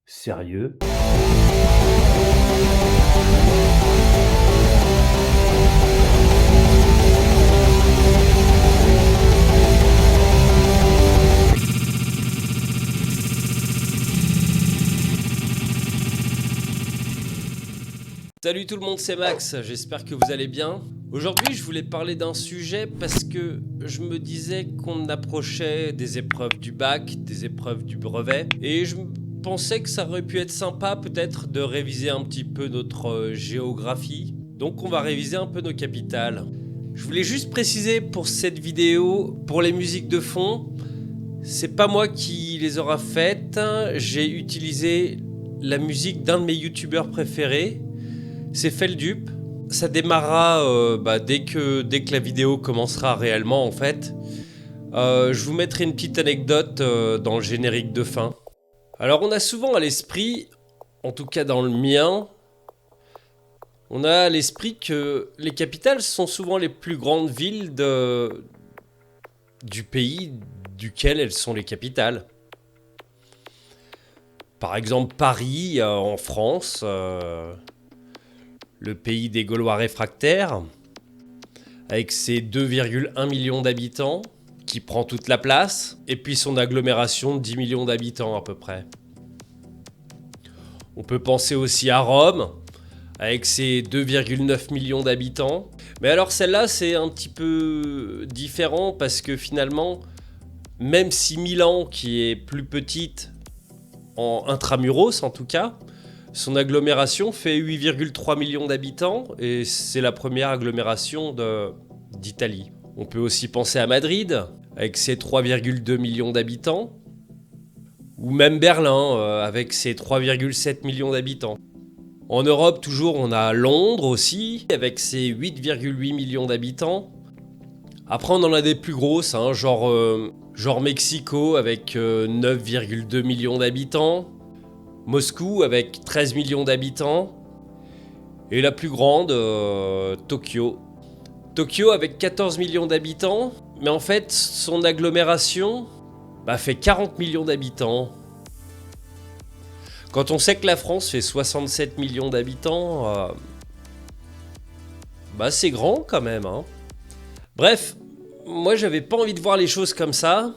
Sérieux? Salut tout le monde, c'est Max, j'espère que vous allez bien. Aujourd'hui, je voulais parler d'un sujet parce que je me disais qu'on approchait des épreuves du bac, des épreuves du brevet, et je pensais que ça aurait pu être sympa peut-être de réviser un petit peu notre géographie. Donc on va réviser un peu nos capitales. Je voulais juste préciser pour cette vidéo, pour les musiques de fond, c'est pas moi qui les aura faites, j'ai utilisé la musique d'un de mes youtubeurs préférés. C'est Feldup. Ça démarrera dès que la vidéo commencera réellement en fait. Je vous mettrai une petite anecdote dans le générique de fin. Alors on a souvent à l'esprit, en tout cas dans le mien, on a à l'esprit que les capitales sont souvent les plus grandes villes du pays duquel elles sont les capitales. Par exemple Paris en France... le pays des Gaulois réfractaires, avec ses 2,1 millions d'habitants, qui prend toute la place, et puis son agglomération de 10 millions d'habitants à peu près. On peut penser aussi à Rome, avec ses 2,9 millions d'habitants. Mais alors celle-là, c'est un petit peu différent, parce que finalement, même si Milan, qui est plus petite, en intramuros en tout cas, son agglomération fait 8,3 millions d'habitants et c'est la première agglomération d'Italie. On peut aussi penser à Madrid, avec ses 3,2 millions d'habitants, ou même Berlin, avec ses 3,7 millions d'habitants. En Europe, toujours, on a Londres aussi, avec ses 8,8 millions d'habitants. Après, on en a des plus grosses, genre Mexico, avec 9,2 millions d'habitants. Moscou avec 13 millions d'habitants. Et la plus grande, Tokyo. Tokyo avec 14 millions d'habitants. Mais en fait, son agglomération fait 40 millions d'habitants. Quand on sait que la France fait 67 millions d'habitants, c'est grand quand même. Hein. Bref, moi j'avais pas envie de voir les choses comme ça.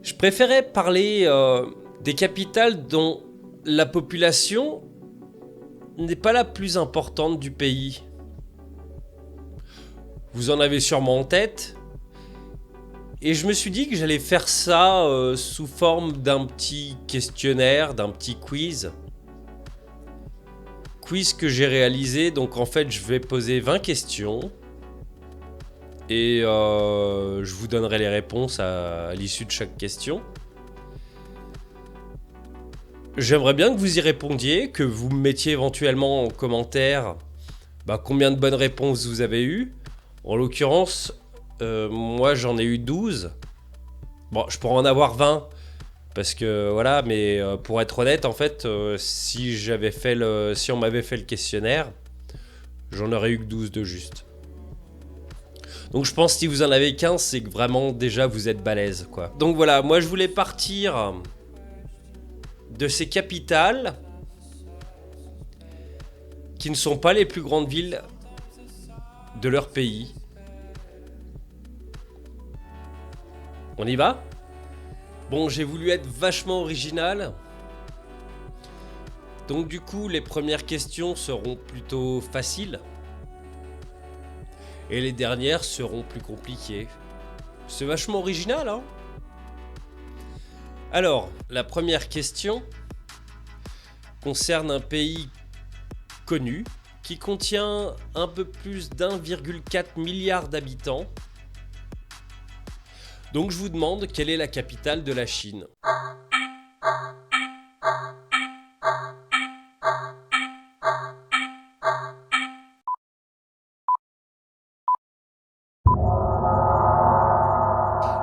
Je préférais parler des capitales dont la population n'est pas la plus importante du pays. Vous en avez sûrement en tête. Et je me suis dit que j'allais faire ça sous forme d'un petit questionnaire, d'un petit quiz. Quiz que j'ai réalisé. Donc en fait, je vais poser 20 questions. Et je vous donnerai les réponses à l'issue de chaque question. J'aimerais bien que vous y répondiez, que vous me mettiez éventuellement en commentaire combien de bonnes réponses vous avez eues. En l'occurrence, moi j'en ai eu 12. Bon, je pourrais en avoir 20. Parce que voilà, mais pour être honnête, en fait, si on m'avait fait le questionnaire, j'en aurais eu que 12 de juste. Donc je pense que si vous en avez 15, c'est que vraiment déjà vous êtes balèze, quoi. Donc voilà, moi je voulais partir de ces capitales qui ne sont pas les plus grandes villes de leur pays. On y va ? Bon, j'ai voulu être vachement original. Donc du coup, les premières questions seront plutôt faciles. Et les dernières seront plus compliquées. C'est vachement original, hein ? Alors, la première question concerne un pays connu qui contient un peu plus d'1,4 milliard d'habitants. Donc je vous demande quelle est la capitale de la Chine.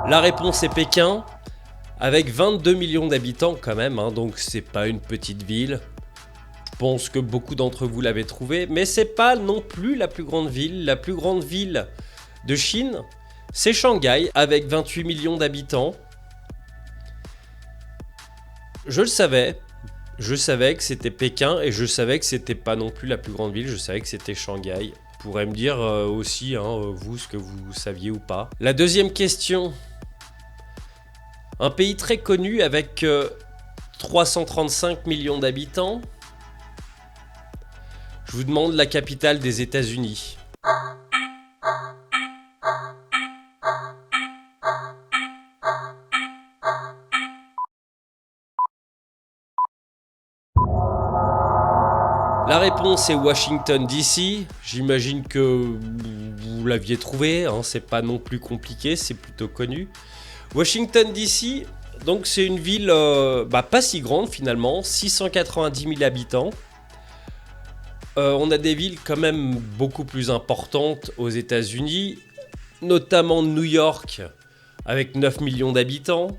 La réponse est Pékin, avec 22 millions d'habitants quand même, hein, donc c'est pas une petite ville. Je pense que beaucoup d'entre vous l'avez trouvé, mais c'est pas non plus la plus grande ville. La plus grande ville de Chine, c'est Shanghai, avec 28 millions d'habitants. Je le savais, Je savais que c'était Pékin et je savais que c'était pas non plus la plus grande ville, je savais que c'était Shanghai. Vous pourrez me dire aussi, vous, ce que vous saviez ou pas. La deuxième question. Un pays très connu avec 335 millions d'habitants. Je vous demande la capitale des États-Unis. La réponse est Washington DC. J'imagine que vous l'aviez trouvé, c'est pas non plus compliqué, c'est plutôt connu. Washington DC, donc c'est une ville pas si grande finalement, 690 000 habitants. On a des villes quand même beaucoup plus importantes aux États-Unis, notamment New York avec 9 millions d'habitants,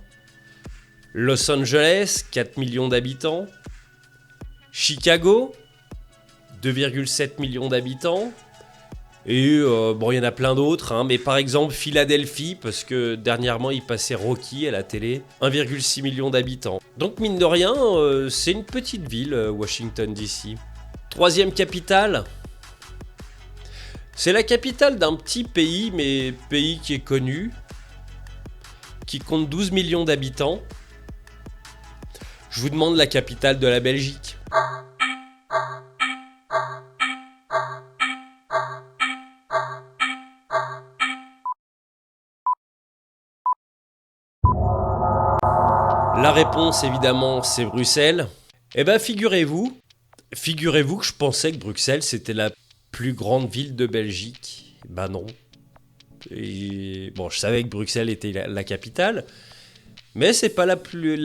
Los Angeles 4 millions d'habitants, Chicago 2,7 millions d'habitants. Et il y en a plein d'autres, mais par exemple Philadelphie, parce que dernièrement il passait Rocky à la télé, 1,6 million d'habitants. Donc mine de rien, c'est une petite ville, Washington DC. Troisième capitale, c'est la capitale d'un petit pays, mais pays qui est connu, qui compte 12 millions d'habitants. Je vous demande la capitale de la Belgique. La réponse, évidemment, c'est Bruxelles. Eh bien, figurez-vous que je pensais que Bruxelles, c'était la plus grande ville de Belgique. Ben non. Et bon, je savais que Bruxelles était la capitale, mais c'est pas la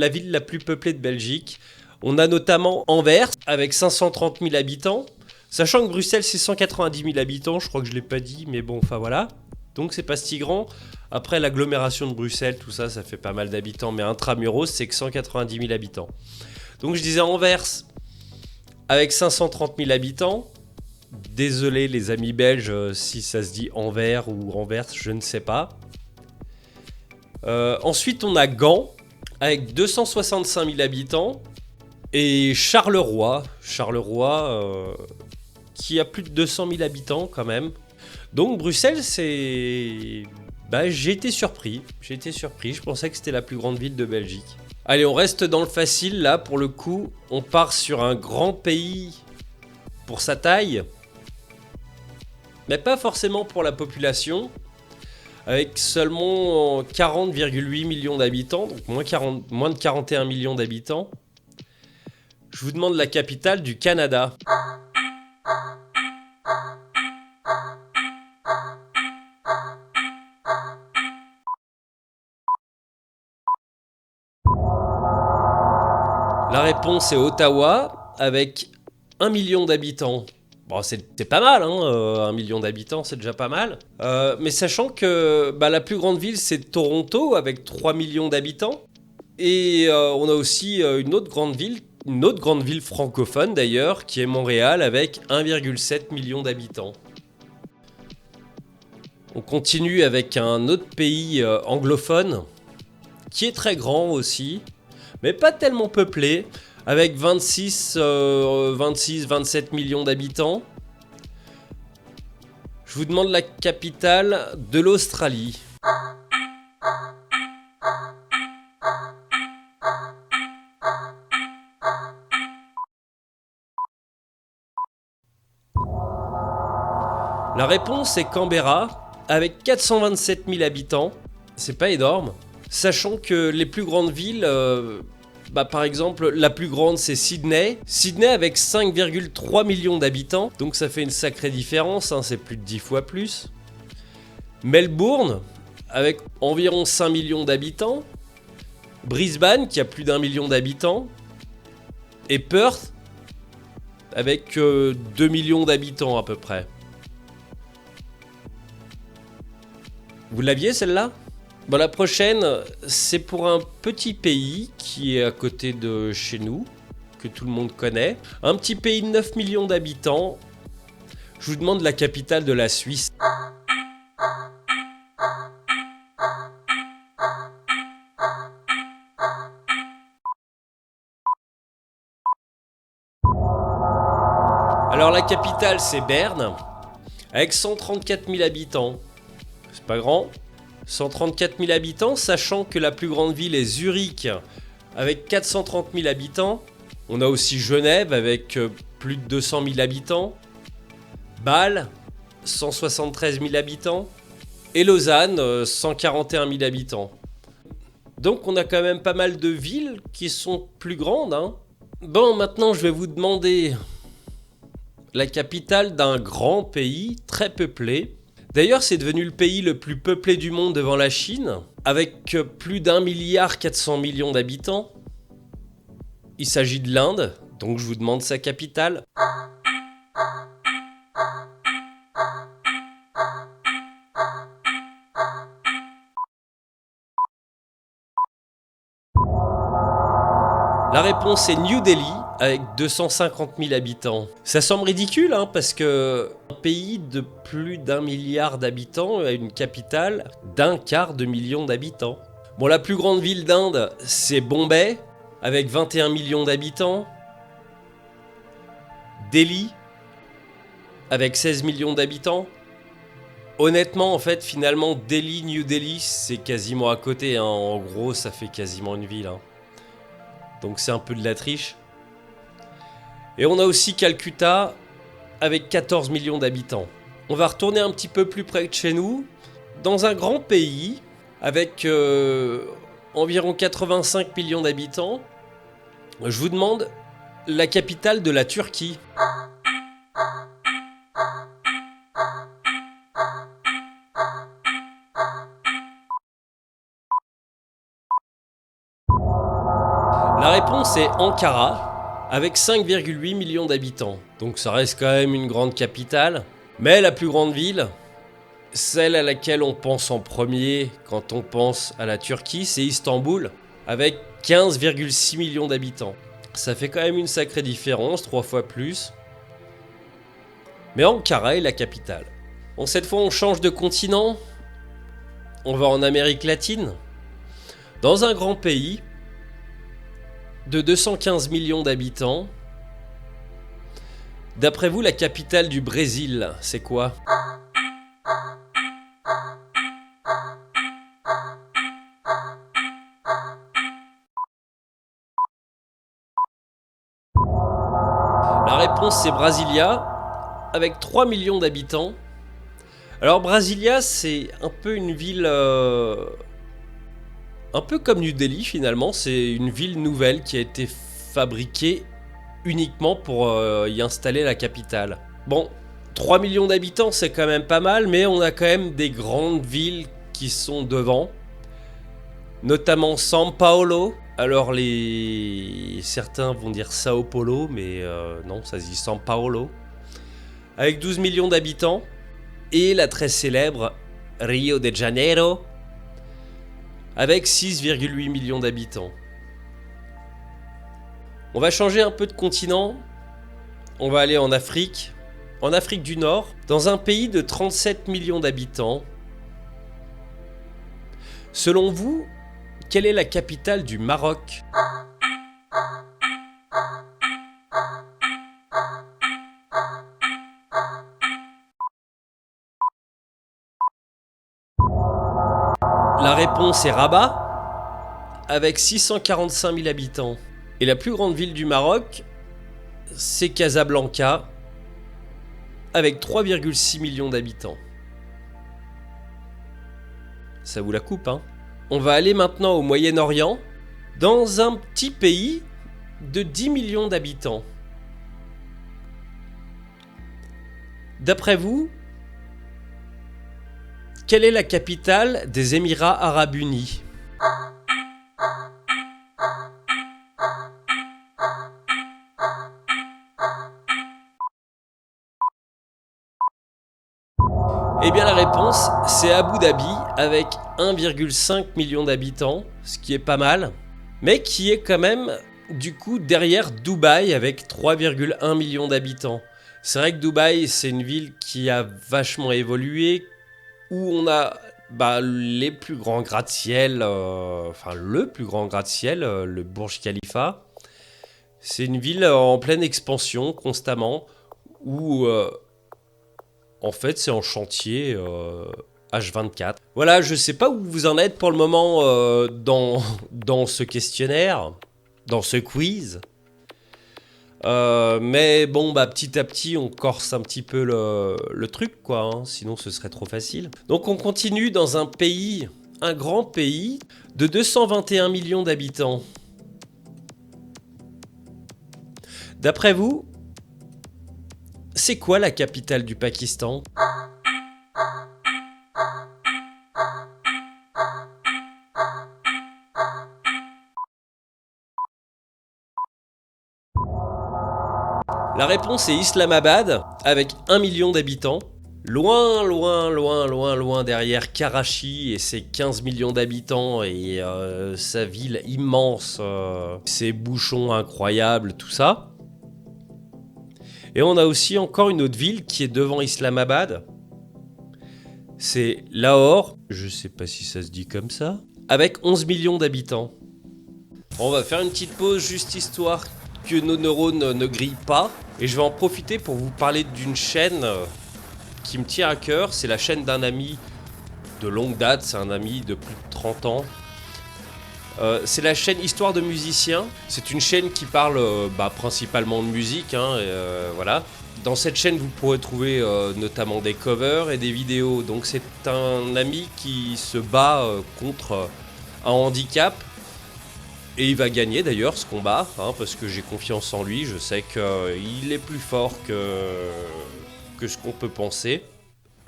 ville la plus peuplée de Belgique. On a notamment Anvers, avec 530 000 habitants. Sachant que Bruxelles, c'est 190 000 habitants, je crois que je l'ai pas dit, mais bon, enfin voilà. Donc c'est pas si grand. Après l'agglomération de Bruxelles, tout ça, ça fait pas mal d'habitants, mais intramuros, c'est que 190 000 habitants. Donc je disais Anvers, avec 530 000 habitants. Désolé les amis belges si ça se dit Anvers ou Anvers, je ne sais pas. Ensuite on a Gand, avec 265 000 habitants. Et Charleroi, qui a plus de 200 000 habitants quand même. Donc Bruxelles, c'est... j'ai été surpris, je pensais que c'était la plus grande ville de Belgique. Allez, on reste dans le facile là, pour le coup. On part sur un grand pays pour sa taille, mais pas forcément pour la population, avec seulement 40,8 millions d'habitants, donc moins de 41 millions d'habitants. Je vous demande la capitale du Canada. La réponse est Ottawa, avec 1 million d'habitants. Bon, c'est pas mal, 1 million d'habitants, c'est déjà pas mal. Mais sachant que la plus grande ville, c'est Toronto, avec 3 millions d'habitants. Et on a aussi une autre grande ville francophone d'ailleurs, qui est Montréal, avec 1,7 million d'habitants. On continue avec un autre pays anglophone, qui est très grand aussi, mais pas tellement peuplé, avec 26-27 millions d'habitants. Je vous demande la capitale de l'Australie. La réponse est Canberra, avec 427 000 habitants. C'est pas énorme. Sachant que les plus grandes villes, par exemple, la plus grande c'est Sydney. Sydney avec 5,3 millions d'habitants, donc ça fait une sacrée différence, c'est plus de 10 fois plus. Melbourne, avec environ 5 millions d'habitants. Brisbane, qui a plus d'1 million d'habitants. Et Perth, avec 2 millions d'habitants à peu près. Vous l'aviez celle-là ? La prochaine, c'est pour un petit pays qui est à côté de chez nous, que tout le monde connaît. Un petit pays de 9 millions d'habitants. Je vous demande la capitale de la Suisse. Alors la capitale c'est Berne, avec 134 000 habitants. C'est pas grand. 134 000 habitants, sachant que la plus grande ville est Zurich, avec 430 000 habitants. On a aussi Genève, avec plus de 200 000 habitants. Bâle, 173 000 habitants. Et Lausanne, 141 000 habitants. Donc on a quand même pas mal de villes qui sont plus grandes, hein. Bon, maintenant je vais vous demander la capitale d'un grand pays très peuplé. D'ailleurs, c'est devenu le pays le plus peuplé du monde devant la Chine, avec plus d'1,4 milliard d'habitants. Il s'agit de l'Inde, donc je vous demande sa capitale. La réponse est New Delhi, avec 250 000 habitants. Ça semble ridicule, hein, parce que un pays de plus d'1 milliard d'habitants a une capitale d'1/4 de million d'habitants. Bon, la plus grande ville d'Inde, c'est Bombay, avec 21 millions d'habitants. Delhi, avec 16 millions d'habitants. Honnêtement, en fait, finalement, Delhi, New Delhi, c'est quasiment à côté, hein. En gros, ça fait quasiment une ville, hein. Donc c'est un peu de la triche. Et on a aussi Calcutta avec 14 millions d'habitants. On va retourner un petit peu plus près de chez nous. Dans un grand pays avec environ 85 millions d'habitants, je vous demande la capitale de la Turquie. La réponse est Ankara, avec 5,8 millions d'habitants. Donc ça reste quand même une grande capitale. Mais la plus grande ville, celle à laquelle on pense en premier quand on pense à la Turquie, c'est Istanbul, avec 15,6 millions d'habitants. Ça fait quand même une sacrée différence, 3 fois plus. Mais Ankara est la capitale. Bon, cette fois on change de continent. On va en Amérique latine. Dans un grand pays de 215 millions d'habitants. D'après vous, la capitale du Brésil, c'est quoi ? La réponse c'est Brasilia, avec 3 millions d'habitants. Alors Brasilia, c'est un peu une ville... un peu comme New Delhi finalement, c'est une ville nouvelle qui a été fabriquée uniquement pour y installer la capitale. Bon, 3 millions d'habitants c'est quand même pas mal, mais on a quand même des grandes villes qui sont devant. Notamment São Paulo. Alors certains vont dire Sao Paulo, mais non, ça se dit São Paulo. Avec 12 millions d'habitants. Et la très célèbre Rio de Janeiro, avec 6,8 millions d'habitants. On va changer un peu de continent. On va aller en Afrique du Nord, dans un pays de 37 millions d'habitants. Selon vous, quelle est la capitale du Maroc ? La réponse est Rabat, avec 645 000 habitants. Et la plus grande ville du Maroc, c'est Casablanca, avec 3,6 millions d'habitants. Ça vous la coupe, hein ? On va aller maintenant au Moyen-Orient, dans un petit pays de 10 millions d'habitants. D'après vous, quelle est la capitale des Émirats Arabes Unis ? Eh bien la réponse, c'est Abu Dhabi avec 1,5 million d'habitants, ce qui est pas mal, mais qui est quand même du coup derrière Dubaï avec 3,1 millions d'habitants. C'est vrai que Dubaï, c'est une ville qui a vachement évolué, où on a les plus grands gratte-ciel, le plus grand gratte-ciel, le Burj Khalifa. C'est une ville en pleine expansion constamment, où en fait c'est en chantier H24. Voilà, je sais pas où vous en êtes pour le moment dans ce questionnaire, dans ce quiz. Mais bon, bah, petit à petit, on corse un petit peu le truc, quoi, hein, sinon ce serait trop facile. Donc on continue dans un pays, un grand pays, de 221 millions d'habitants. D'après vous, c'est quoi la capitale du Pakistan ? La réponse est Islamabad, avec 1 million d'habitants. Loin, loin, loin, loin, loin derrière Karachi et ses 15 millions d'habitants et sa ville immense, ses bouchons incroyables, tout ça. Et on a aussi encore une autre ville qui est devant Islamabad. C'est Lahore, je sais pas si ça se dit comme ça, avec 11 millions d'habitants. On va faire une petite pause juste histoire que nos neurones ne grillent pas. Et je vais en profiter pour vous parler d'une chaîne qui me tient à cœur. C'est la chaîne d'un ami de longue date, c'est un ami de plus de 30 ans. C'est la chaîne Histoire de musiciens. C'est une chaîne qui parle principalement de musique, hein, voilà. Dans cette chaîne, vous pourrez trouver notamment des covers et des vidéos. Donc c'est un ami qui se bat contre un handicap. Et il va gagner d'ailleurs ce combat, hein, parce que j'ai confiance en lui. Je sais qu'il est plus fort que ce qu'on peut penser.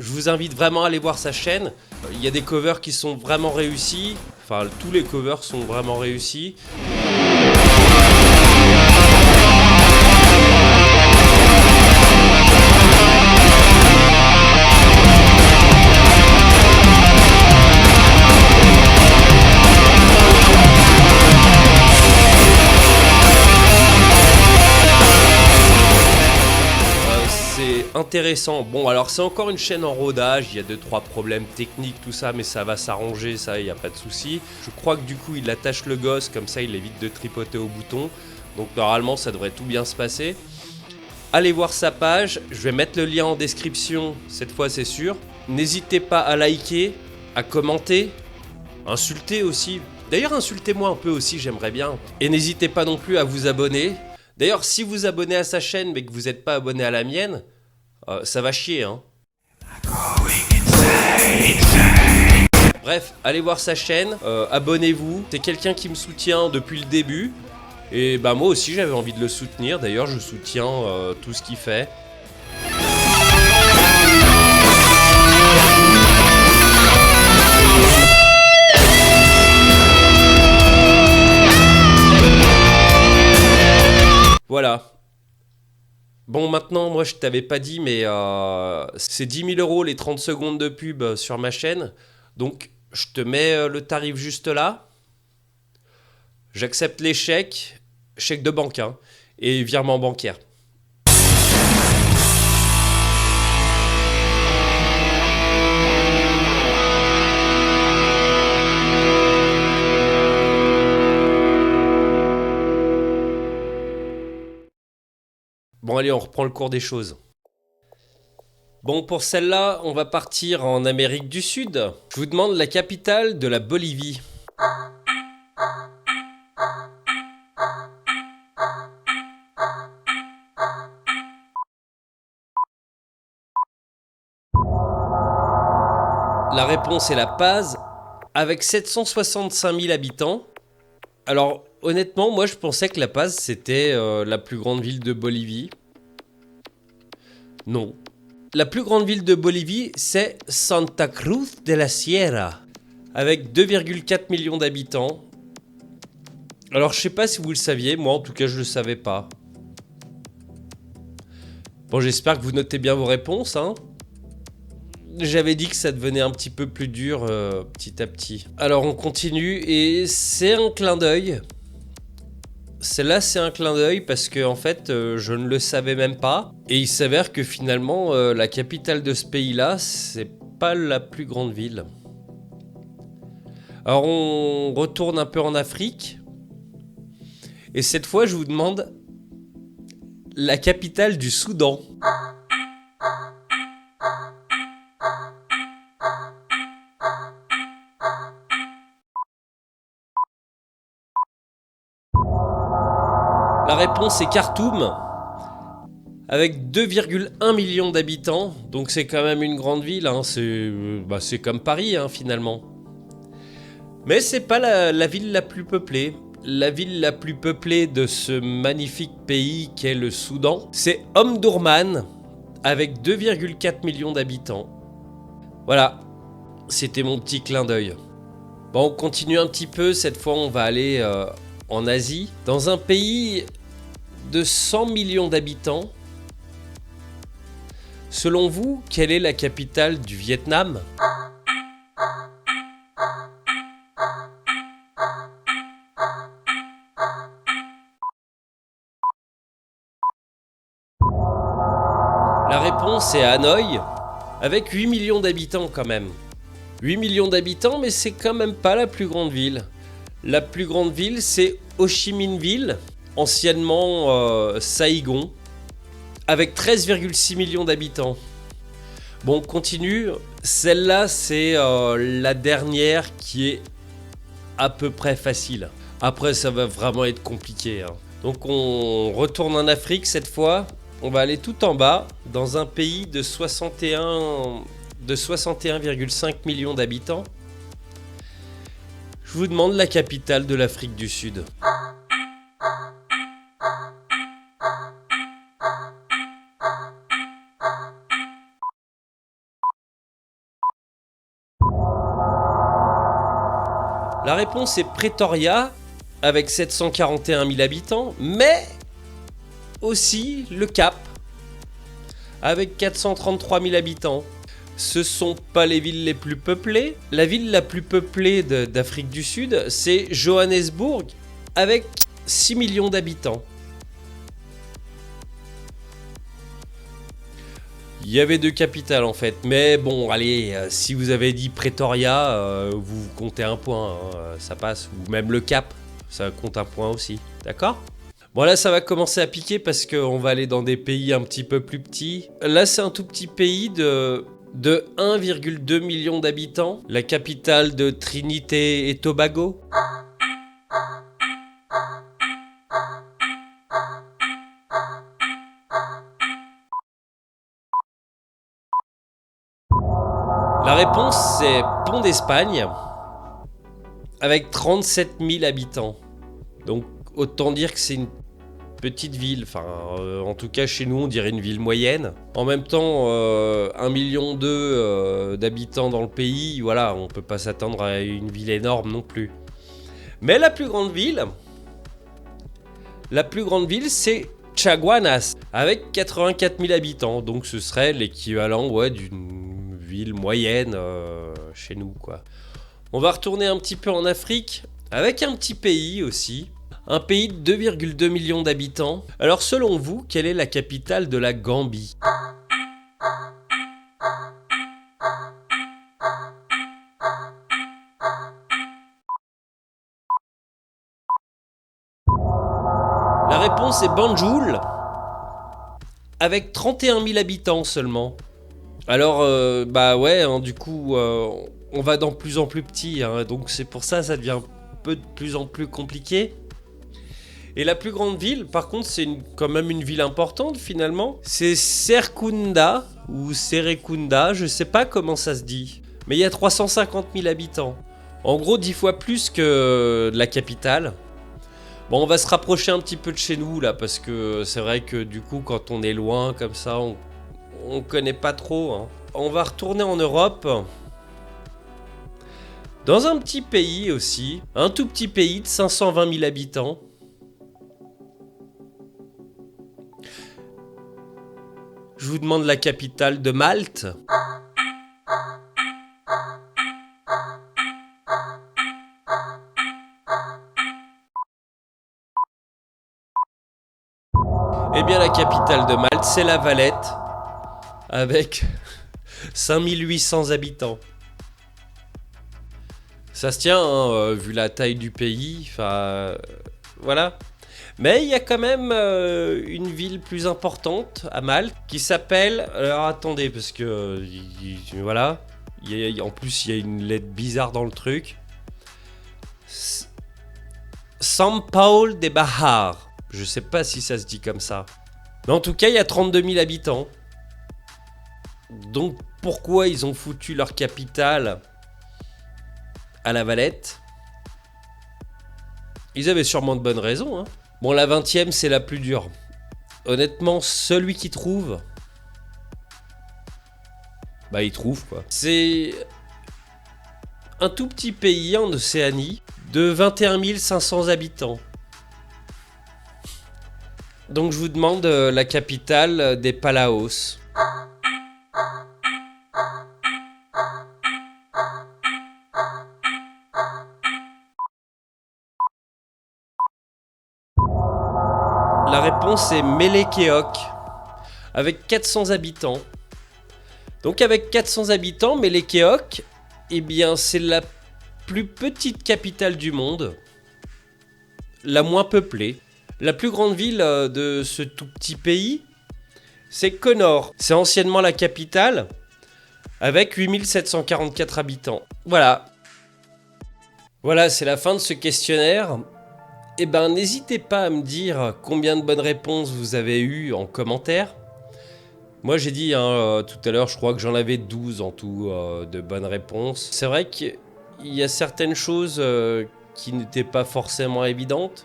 Je vous invite vraiment à aller voir sa chaîne. Il y a des covers qui sont vraiment réussis. Enfin, tous les covers sont vraiment réussis. Intéressant. Bon, alors c'est encore une chaîne en rodage, il y a 2-3 problèmes techniques, tout ça, mais ça va s'arranger, ça, il n'y a pas de souci. Je crois que du coup, il attache le gosse, comme ça, il évite de tripoter au bouton. Donc normalement, ça devrait tout bien se passer. Allez voir sa page, je vais mettre le lien en description, cette fois c'est sûr. N'hésitez pas à liker, à commenter, insulter aussi. D'ailleurs, insultez-moi un peu aussi, j'aimerais bien. Et n'hésitez pas non plus à vous abonner. D'ailleurs, si vous abonnez à sa chaîne, mais que vous n'êtes pas abonné à la mienne, ça va chier, hein. Bref, allez voir sa chaîne, abonnez-vous. C'est quelqu'un qui me soutient depuis le début. Et bah moi aussi j'avais envie de le soutenir. D'ailleurs je soutiens tout ce qu'il fait. Voilà. Bon, maintenant, moi, je t'avais pas dit, mais c'est 10 000 € les 30 secondes de pub sur ma chaîne. Donc, je te mets le tarif juste là. J'accepte les chèques, chèque de banque, hein, et virement bancaire. Bon allez, on reprend le cours des choses. Bon, pour celle-là, on va partir en Amérique du Sud. Je vous demande la capitale de la Bolivie. La réponse est La Paz, avec 765 000 habitants. Alors, honnêtement, moi je pensais que La Paz c'était la plus grande ville de Bolivie. Non. La plus grande ville de Bolivie, c'est Santa Cruz de la Sierra, avec 2,4 millions d'habitants. Alors, je sais pas si vous le saviez, moi en tout cas je le savais pas. Bon, j'espère que vous notez bien vos réponses, hein. J'avais dit que ça devenait un petit peu plus dur petit à petit. Alors on continue et c'est un clin d'œil. Celle-là c'est un clin d'œil parce que en fait je ne le savais même pas. Et il s'avère que finalement la capitale de ce pays-là c'est pas la plus grande ville. Alors on retourne un peu en Afrique. Et cette fois je vous demande la capitale du Soudan. La réponse est Khartoum, avec 2,1 millions d'habitants. Donc c'est quand même une grande ville, hein. C'est comme Paris hein, finalement. Mais c'est pas la ville la plus peuplée. La ville la plus peuplée de ce magnifique pays qu'est le Soudan, c'est Omdurman, avec 2,4 millions d'habitants. Voilà, c'était mon petit clin d'œil. Bon, on continue un petit peu, cette fois on va aller en Asie, dans un pays de 100 millions d'habitants. Selon vous, quelle est la capitale du Vietnam ? La réponse est Hanoï, avec 8 millions d'habitants quand même. 8 millions d'habitants, mais c'est quand même pas la plus grande ville. La plus grande ville, c'est Ho Chi Minh-Ville, anciennement Saigon, avec 13,6 millions d'habitants. Bon, on continue. Celle-là, c'est la dernière qui est à peu près facile. Après, ça va vraiment être compliqué, hein. Donc, on retourne en Afrique cette fois. On va aller tout en bas, dans un pays de 61,5 millions d'habitants. Je vous demande la capitale de l'Afrique du Sud. La réponse est Pretoria, avec 741 000 habitants, mais aussi le Cap, avec 433 000 habitants. Ce sont pas les villes les plus peuplées. La ville la plus peuplée d'Afrique du Sud, c'est Johannesburg, avec 6 millions d'habitants. Il y avait deux capitales en fait, mais bon, allez, si vous avez dit Pretoria, vous comptez un point, hein, ça passe. Ou même le Cap, ça compte un point aussi, d'accord ? Bon là ça va commencer à piquer parce qu'on va aller dans des pays un petit peu plus petits. Là c'est un tout petit pays de 1,2 million d'habitants, la capitale de Trinité et Tobago. La réponse c'est Pont d'Espagne, avec 37 000 habitants. Donc autant dire que c'est une petite ville, enfin en tout cas chez nous on dirait une ville moyenne. En même temps 1,2 million d'habitants dans le pays, voilà, on peut pas s'attendre à une ville énorme non plus. Mais la plus grande ville c'est Chaguanas, avec 84 000 habitants, donc ce serait l'équivalent d'une ville moyenne chez nous quoi. On va retourner un petit peu en Afrique, avec un petit pays aussi. Un pays de 2,2 millions d'habitants. Alors selon vous, quelle est la capitale de la Gambie ? La réponse est Banjul, avec 31 000 habitants seulement. Alors bah ouais, hein, du coup on va dans plus en plus petit, hein, donc c'est pour ça devient un peu de plus en plus compliqué. Et la plus grande ville, par contre, c'est quand même une ville importante finalement. C'est Serkunda ou Serekunda, je sais pas comment ça se dit. Mais il y a 350 000 habitants. En gros, 10 fois plus que la capitale. Bon, on va se rapprocher un petit peu de chez nous là, parce que c'est vrai que du coup, quand on est loin comme ça, on connaît pas trop, hein. On va retourner en Europe. Dans un petit pays aussi, un tout petit pays de 520 000 habitants. Je vous demande la capitale de Malte. Eh bien, la capitale de Malte, c'est La Valette, avec 5800 habitants. Ça se tient, hein, vu la taille du pays, enfin, voilà. Mais il y a quand même une ville plus importante à Malte qui s'appelle... Alors attendez, parce que... voilà. En plus, il y a une lettre bizarre dans le truc. São Paulo de Bahar. Je sais pas si ça se dit comme ça. Mais en tout cas, il y a 32 000 habitants. Donc pourquoi ils ont foutu leur capitale à La Valette? Ils avaient sûrement de bonnes raisons, hein. Bon, la 20e, c'est la plus dure. Honnêtement, celui qui trouve... Bah, il trouve, quoi. C'est un tout petit pays en Océanie de 21 500 habitants. Donc je vous demande la capitale des Palaos. La réponse est Melekeok, avec 400 habitants. Donc avec 400 habitants, Melekeok, eh bien c'est la plus petite capitale du monde, la moins peuplée. La plus grande ville de ce tout petit pays, c'est Connor. C'est anciennement la capitale, avec 8744 habitants. Voilà. Voilà, c'est la fin de ce questionnaire. Eh ben, n'hésitez pas à me dire combien de bonnes réponses vous avez eues en commentaire. Moi, j'ai dit tout à l'heure, je crois que j'en avais 12 en tout de bonnes réponses. C'est vrai qu'il y a certaines choses qui n'étaient pas forcément évidentes.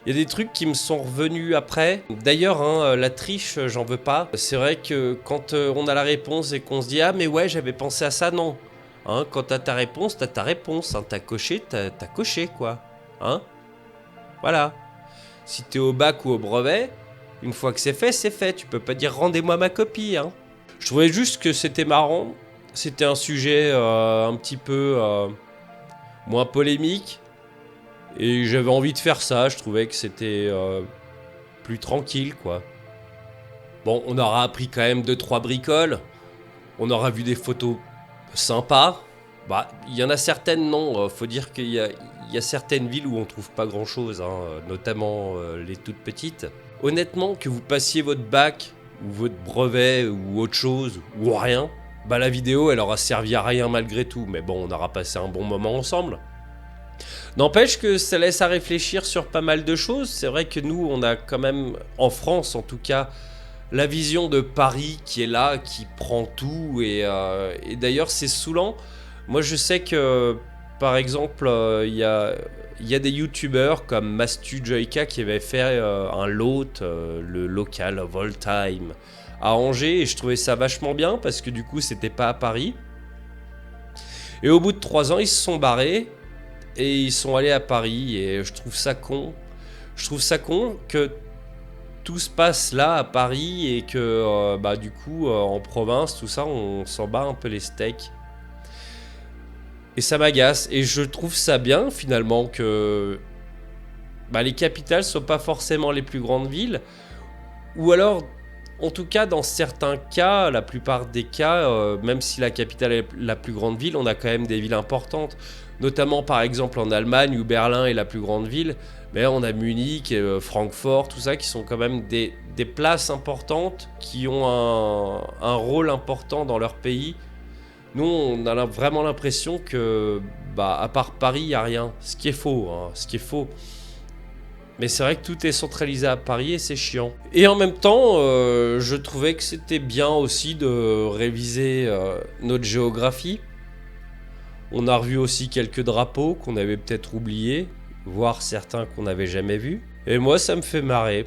Il y a des trucs qui me sont revenus après. D'ailleurs, la triche, j'en veux pas. C'est vrai que quand on a la réponse et qu'on se dit « Ah, mais ouais, j'avais pensé à ça », non. Hein, quand t'as ta réponse, t'as ta réponse. Hein, t'as coché, t'as coché, quoi. Hein? Voilà. Si t'es au bac ou au brevet, une fois que c'est fait, tu peux pas dire rendez-moi ma copie. Hein. Je trouvais juste que c'était marrant. C'était un sujet un petit peu moins polémique. Et j'avais envie de faire ça. Je trouvais que c'était plus tranquille, quoi. Bon, on aura appris quand même 2-3 bricoles. On aura vu des photos sympas. Bah, il y en a certaines, non. Faut dire qu'il y a certaines villes où on trouve pas grand-chose, hein, notamment les toutes petites. Honnêtement, que vous passiez votre bac, ou votre brevet, ou autre chose, ou rien, bah la vidéo, elle aura servi à rien malgré tout. Mais bon, on aura passé un bon moment ensemble. N'empêche que ça laisse à réfléchir sur pas mal de choses. C'est vrai que nous, on a quand même, en France en tout cas, la vision de Paris qui est là, qui prend tout. Et d'ailleurs, c'est saoulant. Moi, je sais que, par exemple, il y a des youtubeurs comme Mastu Joyka qui avaient fait un LOT, le local of all time, à Angers. Et je trouvais ça vachement bien parce que du coup, c'était pas à Paris. Et au bout de 3 ans, ils se sont barrés. Et ils sont allés à Paris et je trouve ça con. Je trouve ça con que tout se passe là à Paris et que du coup en province, tout ça, on s'en bat un peu les steaks. Et ça m'agace. Et je trouve ça bien finalement que les capitales soient pas forcément les plus grandes villes. Ou alors, en tout cas dans certains cas, la plupart des cas, même si la capitale est la plus grande ville, on a quand même des villes importantes. Notamment par exemple en Allemagne où Berlin est la plus grande ville, mais on a Munich, Francfort, tout ça qui sont quand même des places importantes qui ont un rôle important dans leur pays. Nous, on a vraiment l'impression que, à part Paris, il n'y a rien. Ce qui est faux, hein, ce qui est faux. Mais c'est vrai que tout est centralisé à Paris et c'est chiant. Et en même temps, je trouvais que c'était bien aussi de réviser notre géographie. On a revu aussi quelques drapeaux qu'on avait peut-être oubliés, voire certains qu'on n'avait jamais vus. Et moi, ça me fait marrer.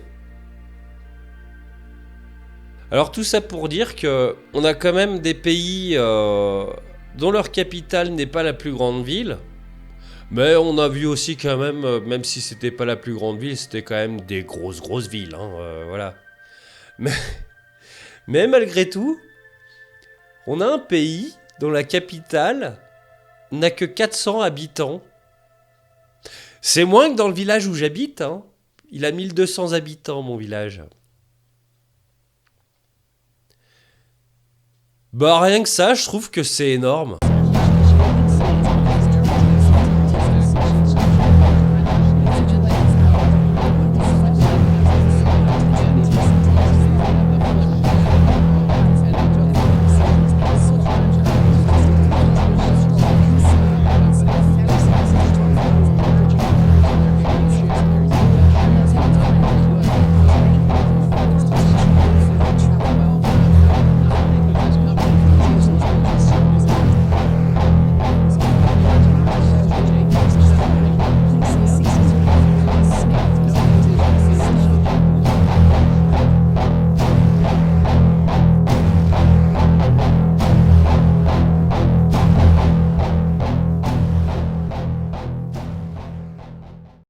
Alors tout ça pour dire que on a quand même des pays dont leur capitale n'est pas la plus grande ville. Mais on a vu aussi quand même si c'était pas la plus grande ville, c'était quand même des grosses villes. Hein, voilà. Mais malgré tout, on a un pays dont la capitale n'a que 400 habitants. C'est moins que dans le village où j'habite. Hein. Il a 1200 habitants, mon village. Rien que ça, je trouve que c'est énorme.